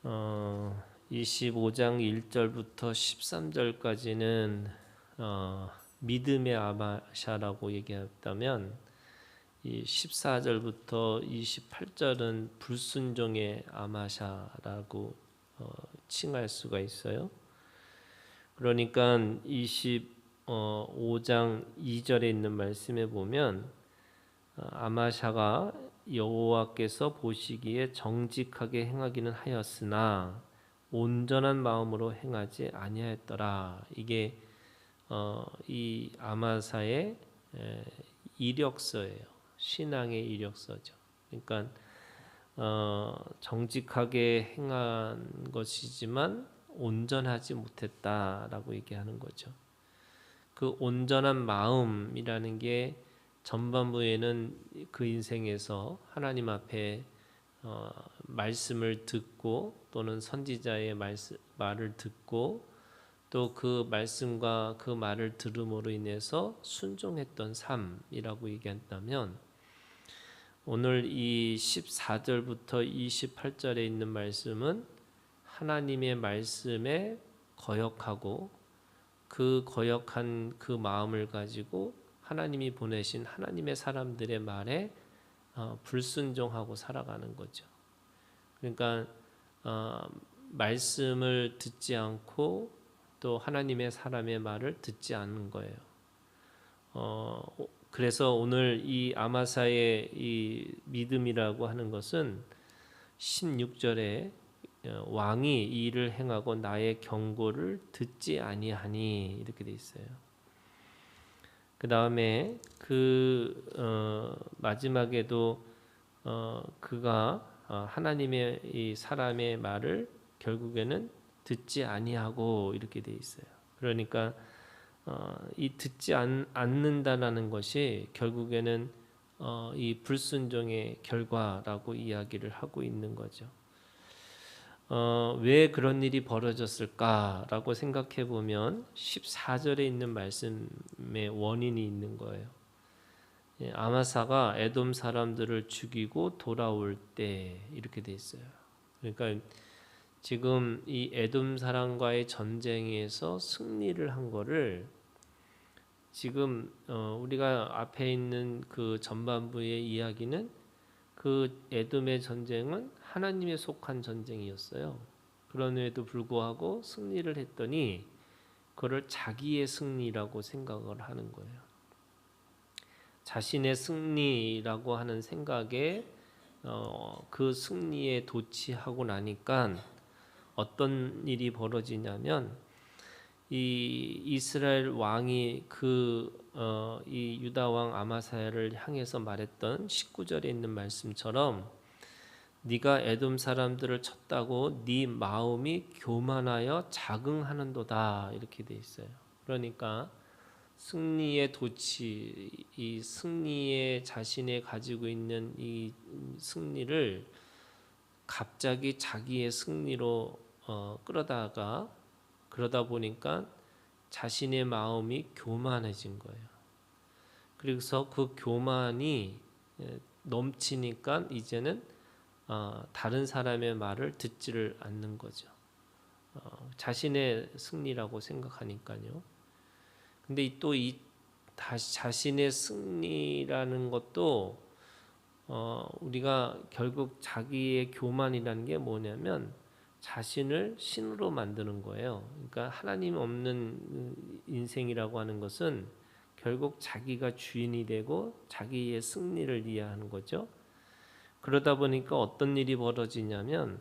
25장 1절부터 13절까지는 믿음의 아마샤라고 얘기했다면 이 14절부터 28절은 불순종의 아마샤라고 칭할 수가 있어요. 그러니까 25장 2절에 있는 말씀에 보면 아마샤가 여호와께서 보시기에 정직하게 행하기는 하였으나 온전한 마음으로 행하지 아니하였더라. 이게 이 아마사의 이력서예요. 신앙의 이력서죠. 그러니까 정직하게 행한 것이지만 온전하지 못했다라고 얘기하는 거죠. 그 온전한 마음이라는 게 전반부에는 그 인생에서 하나님 앞에 말씀을 듣고 또는 선지자의 말을 듣고 또 그 말씀과 그 말을 들음으로 인해서 순종했던 삶이라고 얘기한다면, 오늘 이 14절부터 28절에 있는 말씀은 하나님의 말씀에 거역하고 그 거역한 그 마음을 가지고 하나님이 보내신 하나님의 사람들의 말에 불순종하고 살아가는 거죠. 그러니까 말씀을 듣지 않고 또 하나님의 사람의 말을 듣지 않는 거예요. 그래서 오늘 이 아마사의 이 믿음이라고 하는 것은 16절에 왕이 이 일을 행하고 나의 경고를 듣지 아니하니 이렇게 돼 있어요. 그 다음에 마지막에도 그가 하나님의 이 사람의 말을 결국에는 듣지 아니하고 이렇게 돼 있어요. 그러니까 이 듣지 않는다라는 것이 결국에는 이 불순종의 결과라고 이야기를 하고 있는 거죠. 왜 그런 일이 벌어졌을까라고 생각해 보면 14절에 있는 말씀의 원인이 있는 거예요. 아마사가 에돔 사람들을 죽이고 돌아올 때 이렇게 돼 있어요. 그러니까 지금 이 에돔 사람과의 전쟁에서 승리를 한 거를 지금 우리가 앞에 있는 그 전반부의 이야기는 그 에돔의 전쟁은 하나님에 속한 전쟁이었어요. 그럼에도 불구하고 승리를 했더니 그걸 자기의 승리라고 생각을 하는 거예요. 자신의 승리라고 하는 생각에 그 승리에 도취하고 나니까 어떤 일이 벌어지냐면, 이 이스라엘 왕이 이 유다 왕 아마사야를 향해서 말했던 19절에 있는 말씀처럼 네가 에돔 사람들을 쳤다고 네 마음이 교만하여 자긍하는도다 이렇게 돼 있어요. 그러니까 승리의 도취, 이 승리에 자신이 가지고 있는 이 승리를 갑자기 자기의 승리로 그러다 보니까 자신의 마음이 교만해진 거예요. 그래서 그 교만이 넘치니까 이제는 다른 사람의 말을 듣지를 않는 거죠. 자신의 승리라고 생각하니까요. 근데 또 이 자신의 승리라는 것도 우리가 결국 자기의 교만이라는 게 뭐냐면 자신을 신으로 만드는 거예요. 그러니까 하나님 없는 인생이라고 하는 것은 결국 자기가 주인이 되고 자기의 승리를 이해하는 거죠. 그러다 보니까 어떤 일이 벌어지냐면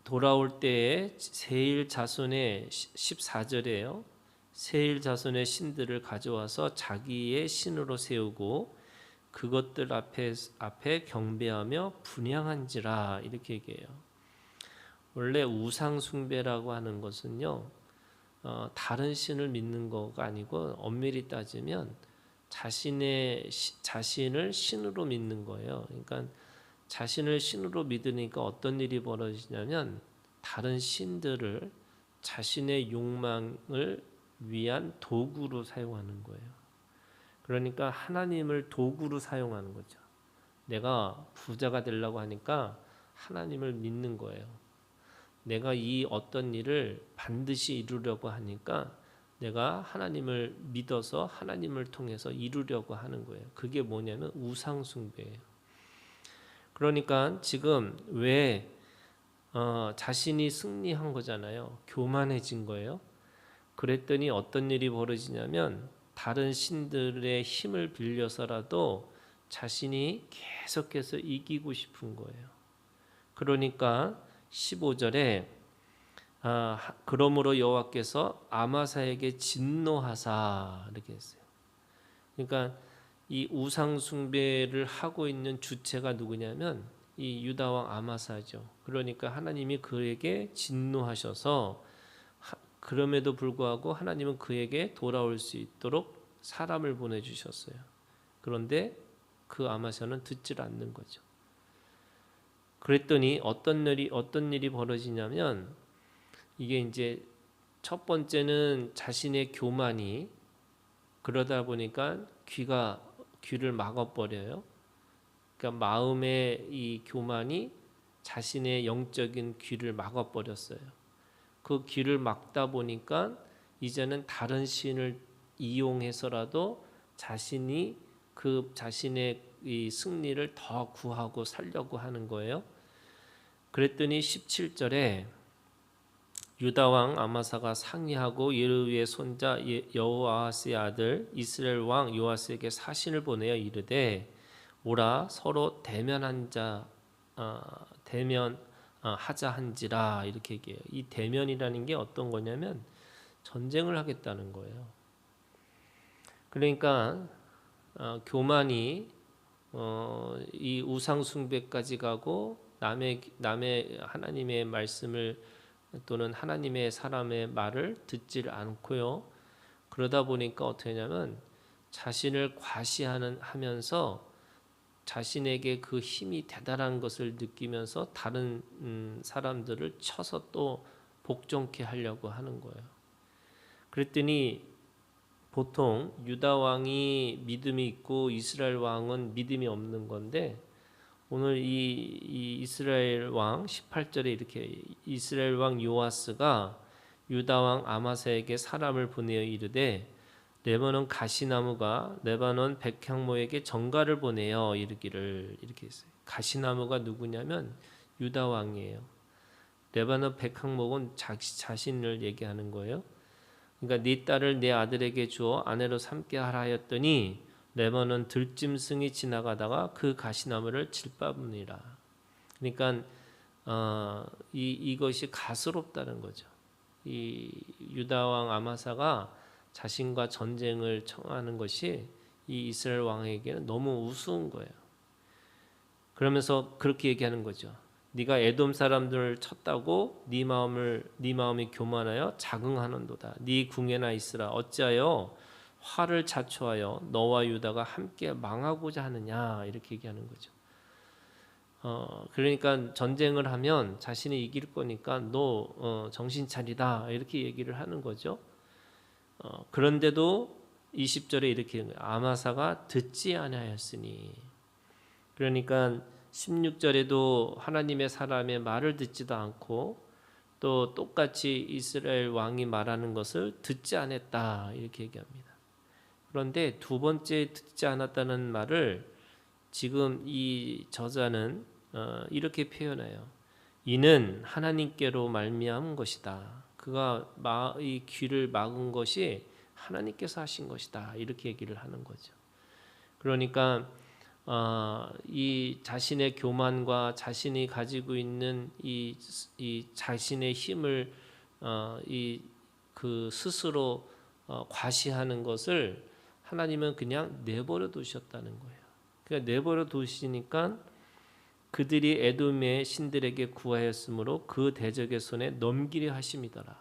돌아올 때에 세일 자손의 14절에요. 세일 자손의 신들을 가져와서 자기의 신으로 세우고 그것들 앞에 경배하며 분향한지라 이렇게 얘기해요. 원래 우상 숭배라고 하는 것은요, 다른 신을 믿는 거가 아니고 엄밀히 따지면 자신을 신으로 믿는 거예요. 그러니까 자신을 신으로 믿으니까 어떤 일이 벌어지냐면 다른 신들을 자신의 욕망을 위한 도구로 사용하는 거예요. 그러니까 하나님을 도구로 사용하는 거죠. 내가 부자가 되려고 하니까 하나님을 믿는 거예요. 내가 이 어떤 일을 반드시 이루려고 하니까 내가 하나님을 믿어서 하나님을 통해서 이루려고 하는 거예요. 그게 뭐냐면 우상 숭배예요. 그러니까 지금 왜 자신이 승리한 거잖아요. 교만해진 거예요. 그랬더니 어떤 일이 벌어지냐면 다른 신들의 힘을 빌려서라도 자신이 계속해서 이기고 싶은 거예요. 그러니까 15절에 그러므로 여호와께서 아마사에게 진노하사 이렇게 했어요. 그러니까 이 우상 숭배를 하고 있는 주체가 누구냐면 이 유다 왕 아마사죠. 그러니까 하나님이 그에게 진노하셔서 그럼에도 불구하고 하나님은 그에게 돌아올 수 있도록 사람을 보내주셨어요. 그런데 그 아마사는 듣질 않는 거죠. 그랬더니 어떤 일이 벌어지냐면 이게 이제 첫 번째는 자신의 교만이 그러다 보니까 귀를 막아버려요. 그러니까 마음의 이 교만이 자신의 영적인 귀를 막아버렸어요. 그 귀를 막다 보니까 이제는 다른 신을 이용해서라도 자신의 이 승리를 더 구하고 살려고 하는 거예요. 그랬더니 17절에 유다 왕 아마사가 상의하고 예르의 손자 여호아하스의 아들 이스라엘 왕 요아스에게 사신을 보내어 이르되 오라 서로 대면하자 한지라 이렇게 얘기해요. 이 대면이라는 게 어떤 거냐면 전쟁을 하겠다는 거예요. 그러니까 교만이 이 우상 숭배까지 가고 남의 하나님의 말씀을 또는 하나님의 사람의 말을 듣질 않고요. 그러다 보니까 어떻게 하냐면 자신을 과시하면서 자신에게 그 힘이 대단한 것을 느끼면서 다른 사람들을 쳐서 또 복종케 하려고 하는 거예요. 그랬더니 보통 유다 왕이 믿음이 있고 이스라엘 왕은 믿음이 없는 건데 오늘 이 이스라엘 왕 18절에 이렇게 이스라엘 왕 요아스가 유다 왕 아마사에게 사람을 보내어 이르되 레바논 가시나무가 레바논 백향모에게 전가를 보내어 이르기를 이렇게 했어요. 가시나무가 누구냐면 유다 왕이에요. 레바논 백향목은 자신을 얘기하는 거예요. 그러니까 네 딸을 내 아들에게 주어 아내로 삼게 하라 하였더니 레바논 들짐승이 지나가다가 그 가시나무를 질밟으니라. 그러니까 이것이 가스롭다는 거죠. 이 유다 왕 아마사가 자신과 전쟁을 청하는 것이 이 이스라엘 왕에게는 너무 우스운 거예요. 그러면서 그렇게 얘기하는 거죠. 네가 에돔 사람들을 쳤다고 네 마음이 교만하여 자긍하는도다. 네 궁에나 있으라. 어찌하여 화를 자초하여 너와 유다가 함께 망하고자 하느냐 이렇게 얘기하는 거죠. 그러니까 전쟁을 하면 자신이 이길 거니까 너 정신 차리다 이렇게 얘기를 하는 거죠. 그런데도 20절에 이렇게 아마사가 듣지 아니하였으니 그러니까 16절에도 하나님의 사람의 말을 듣지도 않고 또 똑같이 이스라엘 왕이 말하는 것을 듣지 않았다 이렇게 얘기합니다. 그런데 두 번째 듣지 않았다는 말을 지금 이 저자는 이렇게 표현해요. 이는 하나님께로 말미암은 것이다. 그가 이 귀를 막은 것이 하나님께서 하신 것이다. 이렇게 얘기를 하는 거죠. 그러니까 이 자신의 교만과 자신이 가지고 있는 이 자신의 힘을 스스로 과시하는 것을 하나님은 그냥 내버려 두셨다는 거예요. 그러니까 내버려 두시니까 그들이 에돔의 신들에게 구하였으므로 그 대적의 손에 넘기려 하심이더라.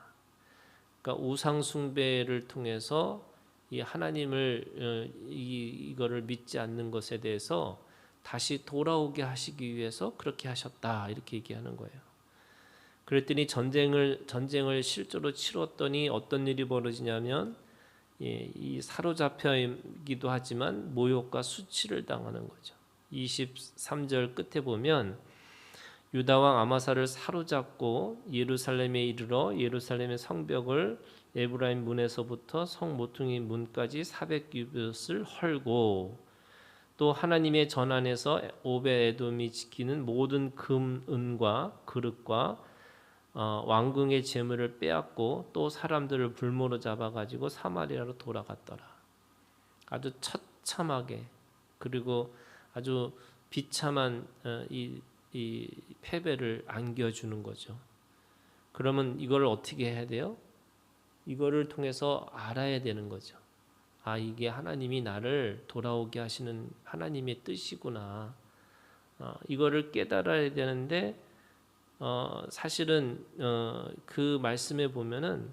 그러니까 우상 숭배를 통해서 이 하나님을 이거를 믿지 않는 것에 대해서 다시 돌아오게 하시기 위해서 그렇게 하셨다 이렇게 얘기하는 거예요. 그랬더니 전쟁을 실제로 치렀더니 어떤 일이 벌어지냐면 이 사로잡혀기도 하지만 모욕과 수치를 당하는 거죠. 23절 끝에 보면 유다 왕 아마사를 사로잡고 예루살렘에 이르러 예루살렘의 성벽을 에브라임 문에서부터 성 모퉁이 문까지 400규빗을 헐고 또 하나님의 전안에서 오벳에돔이 지키는 모든 금, 은과 그릇과 왕궁의 재물을 빼앗고 또 사람들을 불모로 잡아가지고 사마리아로 돌아갔더라. 아주 처참하게 그리고 아주 비참한 이 패배를 안겨주는 거죠. 그러면 이걸 어떻게 해야 돼요? 이거를 통해서 알아야 되는 거죠. 아, 이게 하나님이 나를 돌아오게 하시는 하나님의 뜻이구나. 이거를 깨달아야 되는데 사실은 그 말씀에 보면은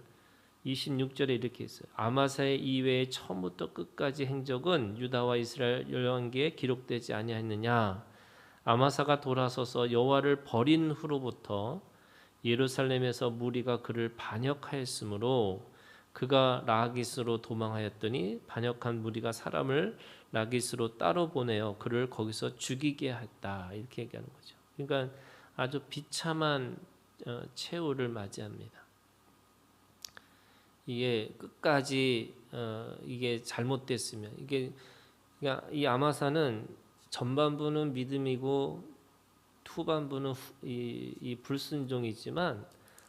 26절에 이렇게 있어요. 아마사의 이외의 처음부터 끝까지 행적은 유다와 이스라엘 열왕기에 기록되지 아니하였느냐. 아마사가 돌아서서 여호와를 버린 후로부터 예루살렘에서 무리가 그를 반역하였으므로 그가 라기스로 도망하였더니 반역한 무리가 사람을 라기스로 따로 보내어 그를 거기서 죽이게 했다. 이렇게 얘기하는 거죠. 그러니까 아주 비참한 최후를 맞이합니다. 이게 끝까지 이게 잘못됐으면 이게 그러니까 이 아마사는 전반부는 믿음이고 후반부는 이 불순종이지만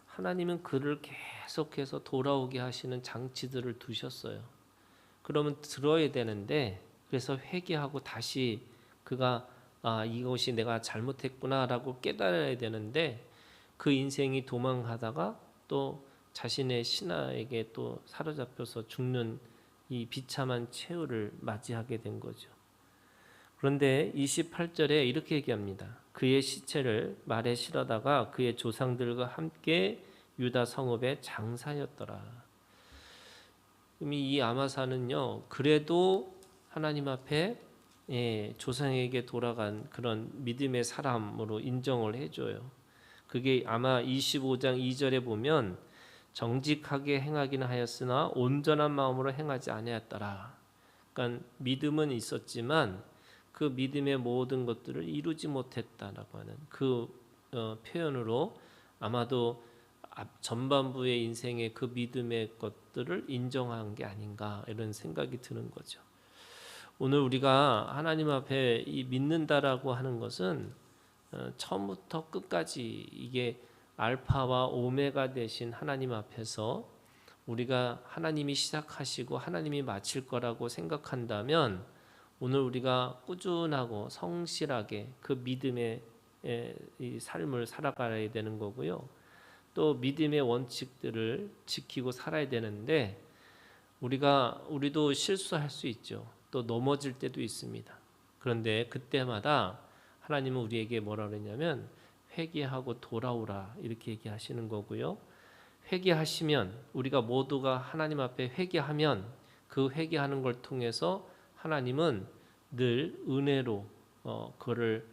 하나님은 그를 계속해서 돌아오게 하시는 장치들을 두셨어요. 그러면 들어야 되는데 그래서 회개하고 다시 그가 이것이 내가 잘못했구나라고 깨달아야 되는데 그 인생이 도망하다가 또 자신의 신하에게 또 사로잡혀서 죽는 이 비참한 최후를 맞이하게 된 거죠. 그런데 28절에 이렇게 얘기합니다. 그의 시체를 말에 실어다가 그의 조상들과 함께 유다 성읍에 장사였더라. 이 아마사는요, 그래도 하나님 앞에 조상에게 돌아간 그런 믿음의 사람으로 인정을 해줘요. 그게 아마 25장 2절에 보면 정직하게 행하기는 하였으나 온전한 마음으로 행하지 아니하였더라. 그러니까 믿음은 있었지만 그 믿음의 모든 것들을 이루지 못했다라고 하는 그 표현으로 아마도 전반부의 인생의 그 믿음의 것들을 인정한 게 아닌가 이런 생각이 드는 거죠. 오늘 우리가 하나님 앞에 이 믿는다라고 하는 것은 처음부터 끝까지 이게 알파와 오메가 되신 하나님 앞에서 우리가 하나님이 시작하시고 하나님이 마칠 거라고 생각한다면 오늘 우리가 꾸준하고 성실하게 그 믿음의 이 삶을 살아가야 되는 거고요. 또 믿음의 원칙들을 지키고 살아야 되는데 우리도 실수할 수 있죠. 또 넘어질 때도 있습니다. 그런데 그때마다 하나님은 우리에게 뭐라 그러냐면 회개하고 돌아오라 이렇게 얘기하시는 거고요. 회개하시면 우리가 모두가 하나님 앞에 회개하면 그 회개하는 걸 통해서 하나님은 늘 은혜로 그를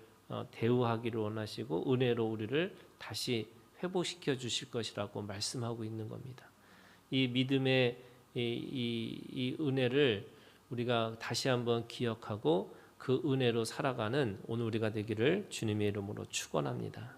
대우하기를 원하시고 은혜로 우리를 다시 회복시켜 주실 것이라고 말씀하고 있는 겁니다. 이 믿음의 이 은혜를 우리가 다시 한번 기억하고 그 은혜로 살아가는 오늘 우리가 되기를 주님의 이름으로 축원합니다.